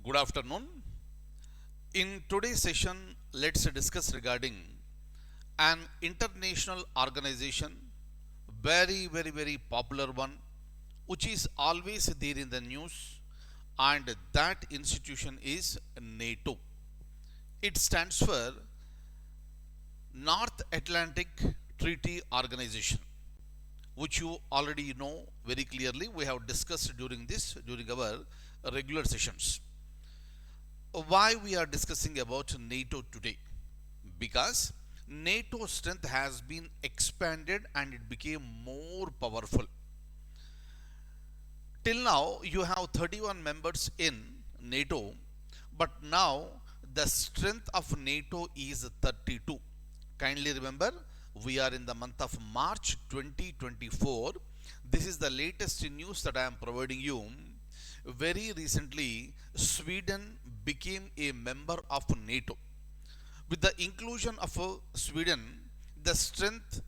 Good afternoon. In today's session, let's discuss regarding an international organization, very popular one, which is always there in the news, and that institution is NATO. It stands for North Atlantic Treaty Organization, which you already know very clearly. We have discussed during our regular sessions. Why we are discussing about NATO today? Because NATO's strength has been expanded and it became more powerful. Till now, you have 31 members in NATO, but now the strength of NATO is 32. Kindly remember, we are in the month of March 2024. This is the latest news that I am providing you. Very recently, Sweden became a member of NATO. With the inclusion of Sweden, the strength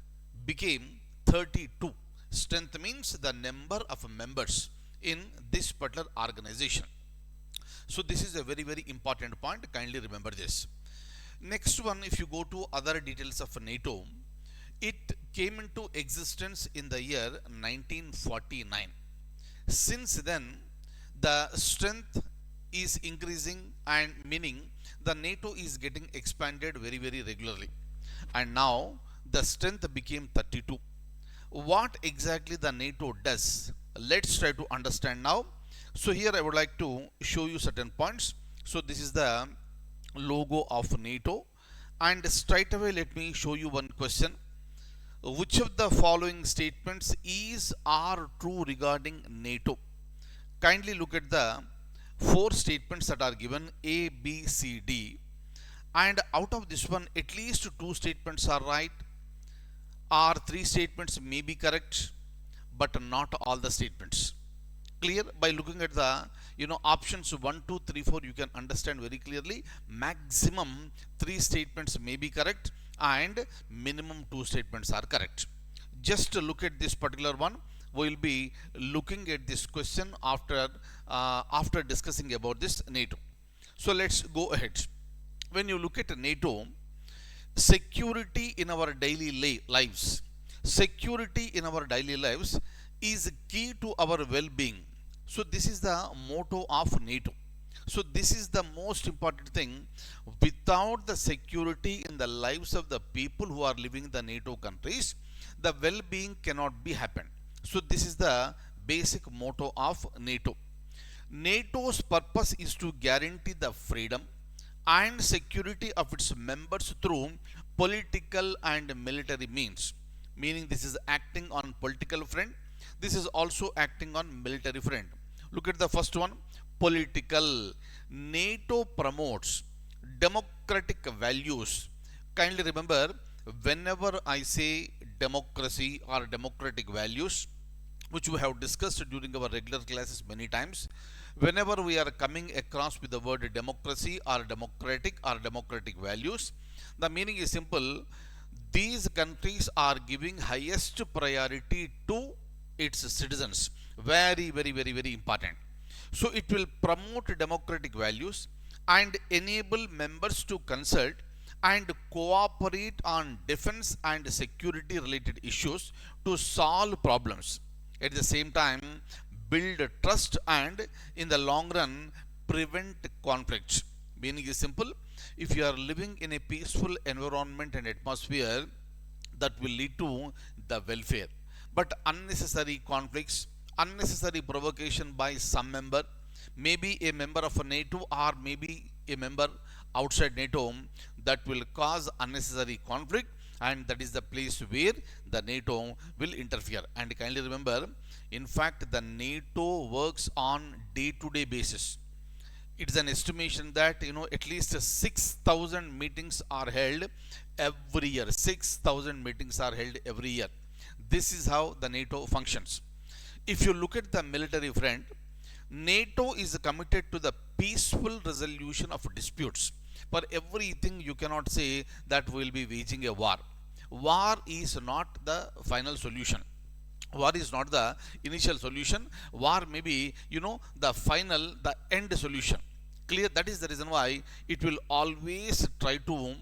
became 32. Strength means the number of members in this particular organization. So this is a very important point. Kindly remember this. Next one, if you go to other details of NATO, it came into existence in the year 1949. Since then, the strength is increasing, and meaning the NATO is getting expanded very regularly. And now the strength became 32. What exactly the NATO does? Let's try to understand now. So here I would like to show you certain points. So this is the logo of NATO, and straight away let me show you one question. Which of the following statements is or true regarding NATO? Kindly look at the 4 statements that are given, A, B, C, D, and out of this one at least 2 statements are right, or 3 statements may be correct, but not all the statements. Clear? By looking at the options 1, 2, 3, 4, you can understand very clearly. Maximum 3 statements may be correct and minimum 2 statements are correct. Just look at this particular one. We will be looking at this question after discussing about this NATO. So let's go ahead. When you look at NATO, security in our daily lives, security in our daily lives is key to our well-being. So this is the motto of NATO. So this is the most important thing. Without the security in the lives of the people who are living in the NATO countries, the well-being cannot be happened. So this is the basic motto of NATO. NATO's purpose is to guarantee the freedom and security of its members through political and military means. Meaning this is acting on political front. This is also acting on military front. Look at the first one, political. NATO promotes democratic values. Kindly remember, whenever I say democracy or democratic values, which we have discussed during our regular classes many times, whenever we are coming across with the word democracy or democratic values, the meaning is simple. These countries are giving highest priority to its citizens. Very important. So it will promote democratic values and enable members to consult and cooperate on defense and security related issues to solve problems. At the same time, build trust and in the long run prevent conflict. Meaning is simple. If you are living in a peaceful environment and atmosphere, that will lead to the welfare. But unnecessary conflicts, unnecessary provocation by some member, maybe a member of a NATO or maybe a member outside NATO, that will cause unnecessary conflict, and that is the place where the NATO will interfere. And kindly remember, in fact, the NATO works on day-to-day basis. It's an estimation that at least 6,000 meetings are held every year. 6,000 meetings are held every year. This is how the NATO functions. If you look at the military front, NATO is committed to the peaceful resolution of disputes. For everything, you cannot say that we will be waging a war. War is not the final solution. War is not the initial solution. War may be, the end solution. Clear? That is the reason why it will always try to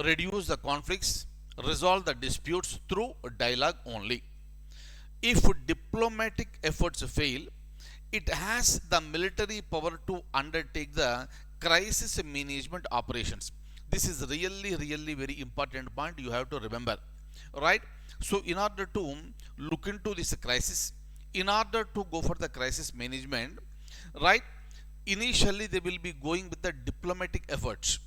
reduce the conflicts, resolve the disputes through dialogue only. If diplomatic efforts fail, it has the military power to undertake the crisis management operations. This is really very important point you have to remember, right? So in order to look into this crisis, in order to go for the crisis management, right, initially they will be going with the diplomatic efforts,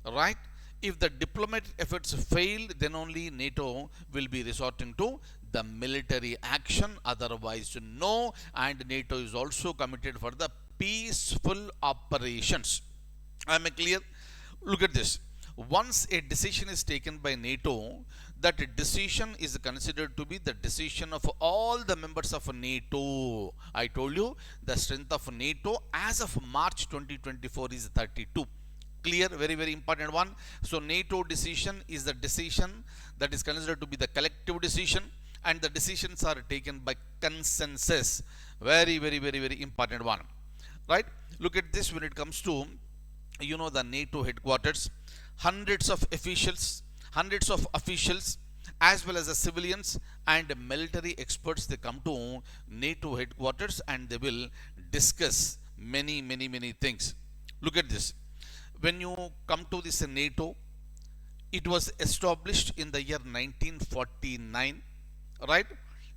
right? If the diplomatic efforts fail, then only NATO will be resorting to the military action, otherwise no. And NATO is also committed for the peaceful operations. Am I clear? Look at this. Once a decision is taken by NATO, that decision is considered to be the decision of all the members of NATO. I told you the strength of NATO as of March 2024 is 32. Clear? Very important one. So NATO decision is the decision that is considered to be the collective decision, and the decisions are taken by consensus. Very important one, right? Look at this. When it comes to the NATO headquarters, hundreds of officials as well as the civilians and military experts, they come to NATO headquarters and they will discuss many things. Look at this. When you come to this NATO, it was established in the year 1949, right?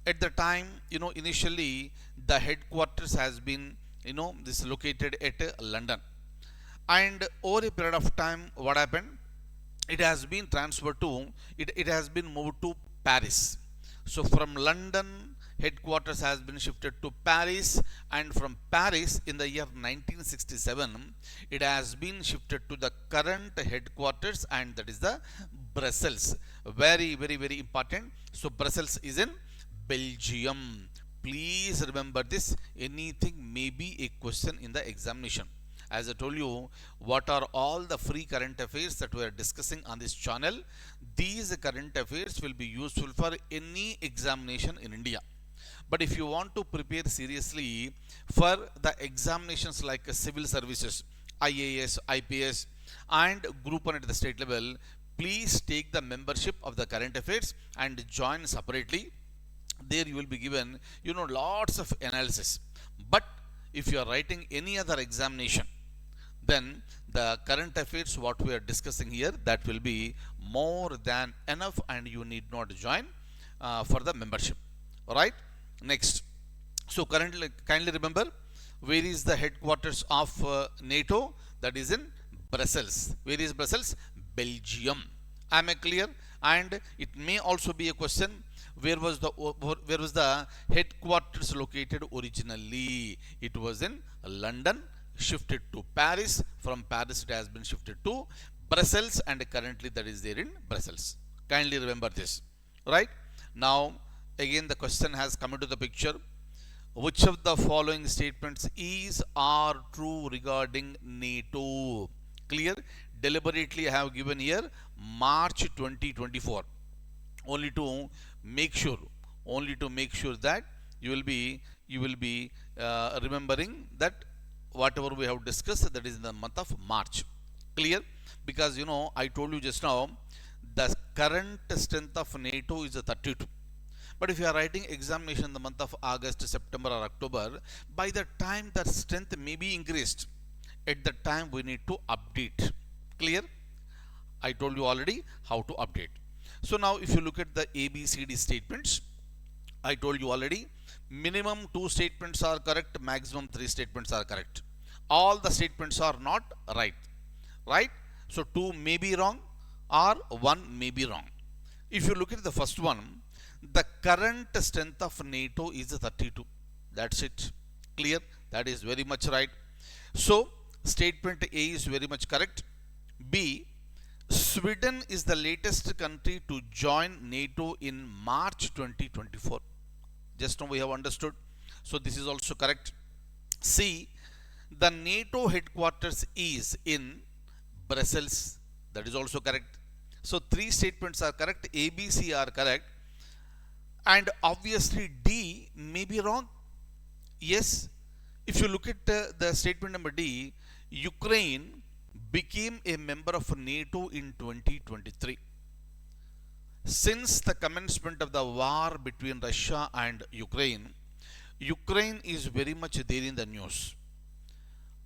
At the time, initially the headquarters has been, this located at London. And over a period of time, what happened? It has been transferred to, it has been moved to Paris. So from London, headquarters has been shifted to Paris, and from Paris in the year 1967, it has been shifted to the current headquarters, and that is the Brussels. Very important. So Brussels is in Belgium. Please remember this. Anything may be a question in the examination. As I told you, what are all the free current affairs that we are discussing on this channel? These current affairs will be useful for any examination in India. But if you want to prepare seriously for the examinations like civil services, IAS, IPS, and Group 1 at the state level, please take the membership of the current affairs and join separately. There you will be given, lots of analysis. But if you are writing any other examination, then the current affairs what we are discussing here, that will be more than enough, and you need not join for the membership. Alright, next. So currently, kindly remember, where is the headquarters of NATO? That is in Brussels. Where is Brussels? Belgium. Am I clear? And it may also be a question, where was the headquarters located originally? It was in London, shifted to Paris. From Paris it has been shifted to Brussels, and currently that is there in Brussels. Kindly remember this. Right? Now again the question has come into the picture. Which of the following statements is or true regarding NATO? Clear? Deliberately I have given here March 2024. Only to make sure that you will be remembering that whatever we have discussed, that is in the month of March. Clear? Because I told you just now, the current strength of NATO is 32. But if you are writing examination in the month of August, September or October, by the time that strength may be increased, at the time we need to update. Clear? I told you already how to update. So now if you look at the ABCD statements, I told you already, minimum 2 statements are correct, maximum 3 statements are correct. All the statements are not right. Right? So 2 may be wrong or 1 may be wrong. If you look at the first one, the current strength of NATO is 32. That's it. Clear? That is very much right. So statement A is very much correct. B, Sweden is the latest country to join NATO in March 2024. Just now we have understood. So this is also correct. C, the NATO headquarters is in Brussels. That is also correct. So 3 statements are correct. A, B, C are correct. And obviously D may be wrong. Yes, If you look at the statement number D, Ukraine became a member of NATO in 2023. Since the commencement of the war between Russia and Ukraine, Ukraine is very much there in the news.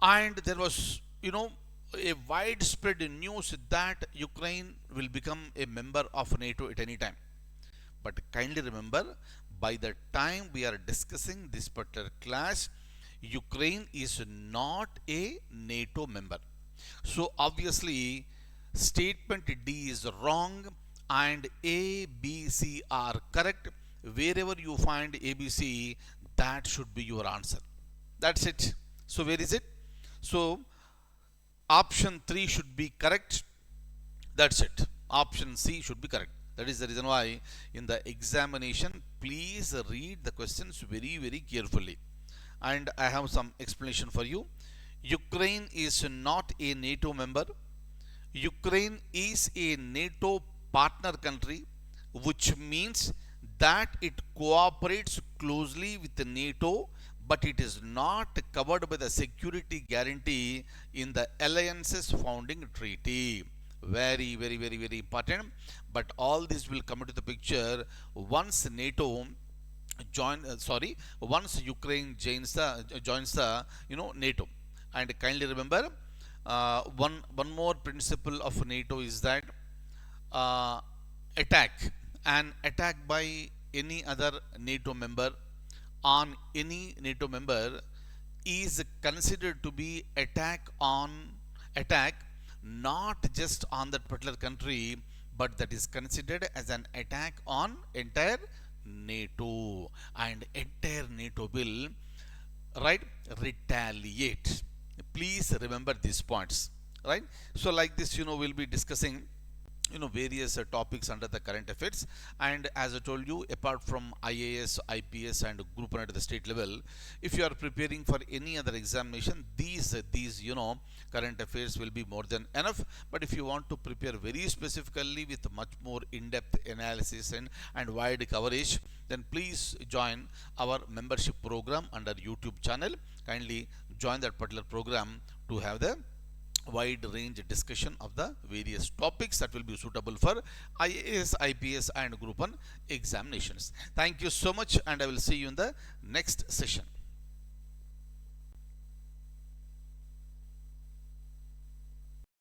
And there was, a widespread news that Ukraine will become a member of NATO at any time. But kindly remember, by the time we are discussing this particular class, Ukraine is not a NATO member. So obviously, statement D is wrong and A, B, C are correct. Wherever you find A, B, C, that should be your answer. That's it. So where is it? So option 3 should be correct. That's it. Option C should be correct. That is the reason why in the examination, please read the questions very, very carefully. And I have some explanation for you. Ukraine is not a NATO member. Ukraine is a NATO partner country, which means that it cooperates closely with NATO, but it is not covered by the security guarantee in the alliance's founding treaty. Very, very, very, very important. But all this will come into the picture once NATO once Ukraine joins the NATO. And kindly remember, one more principle of NATO is that an attack by any other NATO member on any NATO member is considered to be attack not just on that particular country, but that is considered as an attack on entire NATO, and entire NATO will retaliate. Please remember these points, right? So like this, we'll be discussing various topics under the current affairs. And as I told you, apart from IAS, IPS and group 1 at the state level, if you are preparing for any other examination, these current affairs will be more than enough. But if you want to prepare very specifically with much more in-depth analysis and wide coverage, then please join our membership program under YouTube channel. Kindly join that particular program to have the wide range discussion of the various topics that will be suitable for IAS, IPS and group 1 examinations. Thank you so much, and I will see you in the next session.